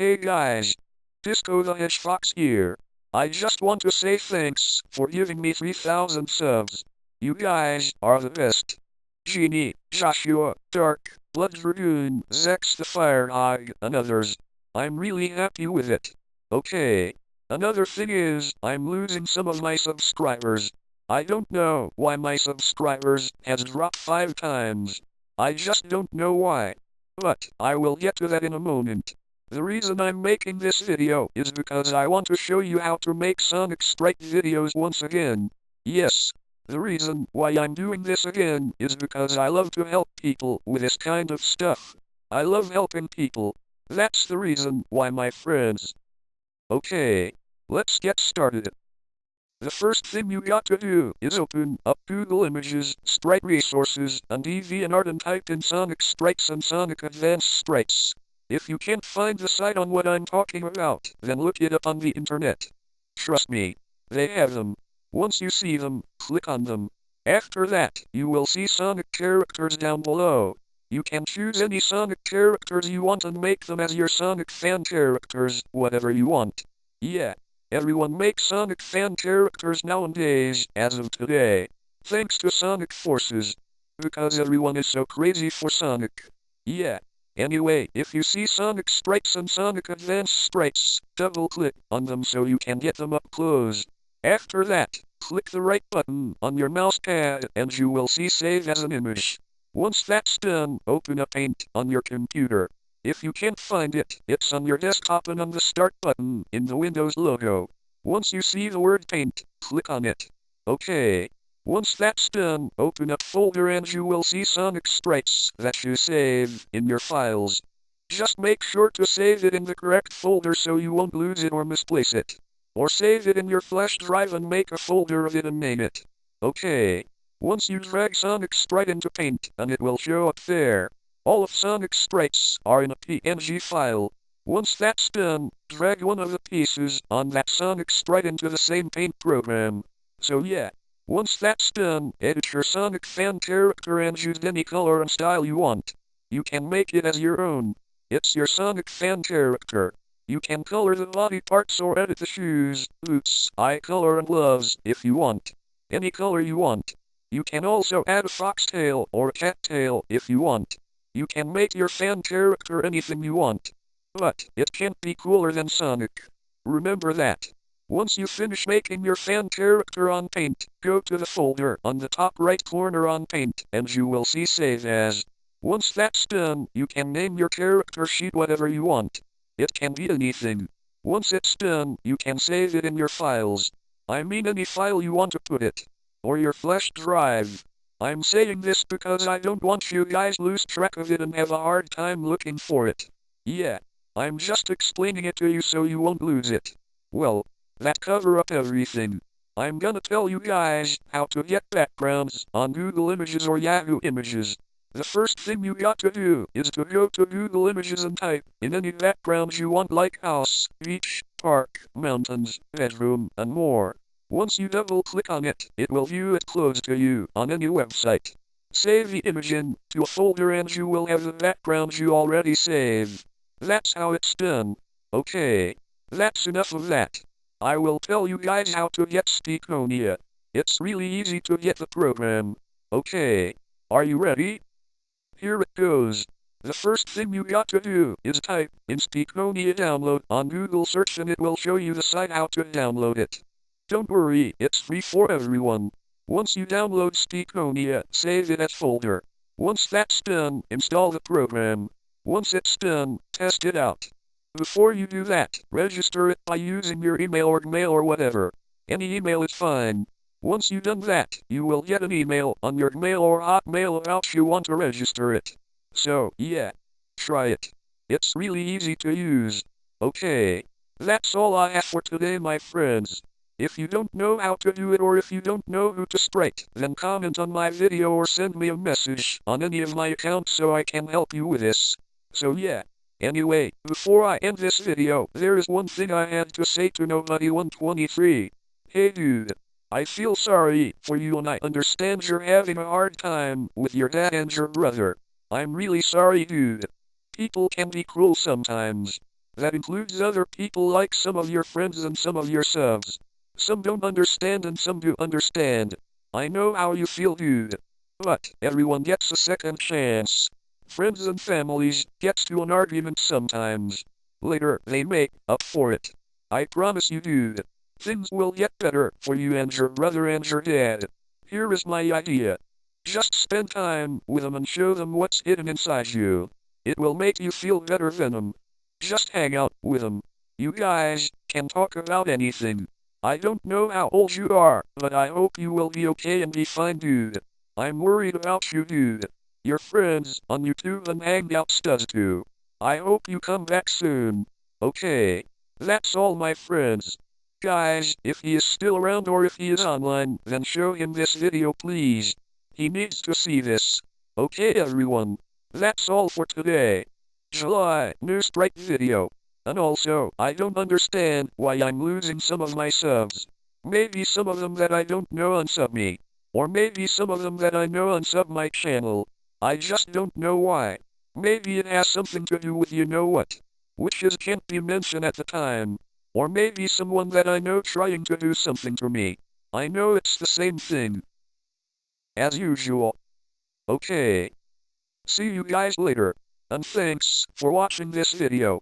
Hey guys, Disco the Hedgefox here. I just want to say thanks for giving me 3,000 subs. You guys are the best. Genie, Joshua, Dark, Blood Dragoon, Zex the VampireHog, and others. I'm really happy with it. Okay. Another thing is, I'm losing some of my subscribers. I don't know why my subscribers has dropped 5 times. I just don't know why. But I will get to that in a moment. The reason I'm making this video is because I want to show you how to make Sonic Sprite videos once again. Yes, the reason why I'm doing this again is because I love to help people with this kind of stuff. I love helping people. That's the reason why, my friends. Okay, let's get started. The first thing you got to do is open up Google Images, Sprite Resources, and DeviantArt and type in Sonic Sprites and Sonic Advanced Sprites. If you can't find the site on what I'm talking about, then look it up on the internet. Trust me, they have them. Once you see them, click on them. After that, you will see Sonic characters down below. You can choose any Sonic characters you want and make them as your Sonic fan characters, whatever you want. Yeah, everyone makes Sonic fan characters nowadays, as of today. Thanks to Sonic Forces. Because everyone is so crazy for Sonic. Yeah. Anyway, if you see Sonic Sprites and Sonic Advanced Sprites, double-click on them so you can get them up close. After that, click the right button on your mouse pad and you will see Save as an image. Once that's done, open up Paint on your computer. If you can't find it, it's on your desktop and on the Start button in the Windows logo. Once you see the word Paint, click on it. Okay. Once that's done, open up Folder and you will see Sonic Sprites that you save in your files. Just make sure to save it in the correct folder so you won't lose it or misplace it. Or save it in your flash drive and make a folder of it and name it. Okay. Once you drag Sonic Sprite into Paint and it will show up there. All of Sonic Sprites are in a PNG file. Once that's done, drag one of the pieces on that Sonic Sprite into the same Paint program. So yeah. Once that's done, edit your Sonic fan character and use any color and style you want. You can make it as your own. It's your Sonic fan character. You can color the body parts or edit the shoes, boots, eye color and gloves if you want. Any color you want. You can also add a fox tail or a cat tail if you want. You can make your fan character anything you want. But it can't be cooler than Sonic. Remember that. Once you finish making your fan character on Paint, go to the folder on the top right corner on Paint, and you will see Save As. Once that's done, you can name your character sheet whatever you want. It can be anything. Once it's done, you can save it in your files. I mean any file you want to put it. Or your flash drive. I'm saying this because I don't want you guys lose track of it and have a hard time looking for it. Yeah, I'm just explaining it to you so you won't lose it. Well, that cover up everything. I'm gonna tell you guys how to get backgrounds on Google Images or Yahoo Images. The first thing you got to do is to go to Google Images and type in any backgrounds you want like house, beach, park, mountains, bedroom, and more. Once you double click on it, it will view it close to you on any website. Save the image in to a folder and you will have the backgrounds you already saved. That's how it's done. Okay, that's enough of that. I will tell you guys how to get Speakonia. It's really easy to get the program. Okay, are you ready? Here it goes. The first thing you got to do is type in Speakonia download on Google search and it will show you the site how to download it. Don't worry, it's free for everyone. Once you download Speakonia, save it as folder. Once that's done, install the program. Once it's done, test it out. Before you do that, register it by using your email or Gmail or whatever. Any email is fine. Once you've done that, you will get an email on your Gmail or Hotmail about you want to register it. So, yeah, try it. It's really easy to use. Okay, that's all I have for today, my friends. If you don't know how to do it or if you don't know who to sprite, then comment on my video or send me a message on any of my accounts so I can help you with this. So yeah. Anyway, before I end this video, there is one thing I had to say to Nobody 123. Hey dude, I feel sorry for you and I understand you're having a hard time with your dad and your brother. I'm really sorry dude. People can be cruel sometimes. That includes other people like some of your friends and some of your subs. Some don't understand and some do understand. I know how you feel, dude. But everyone gets a second chance. Friends and families gets to an argument sometimes. Later, they make up for it. I promise you, dude. Things will get better for you and your brother and your dad. Here is my idea. Just spend time with them and show them what's hidden inside you. It will make you feel better than them. Just hang out with them. You guys can talk about anything. I don't know how old you are, but I hope you will be okay and be fine, dude. I'm worried about you, dude. Your friends on YouTube and Hangouts does too. I hope you come back soon. Okay. That's all, my friends. Guys, if he is still around or if he is online, then show him this video, please. He needs to see this. Okay, everyone. That's all for today. July, new Sprite video. And also, I don't understand why I'm losing some of my subs. Maybe some of them that I don't know unsub me. Or maybe some of them that I know unsub my channel. I just don't know why. Maybe it has something to do with you know what. Which is can't be mentioned at the time. Or maybe someone that I know trying to do something to me. I know it's the same thing. As usual. Okay. See you guys later. And thanks for watching this video.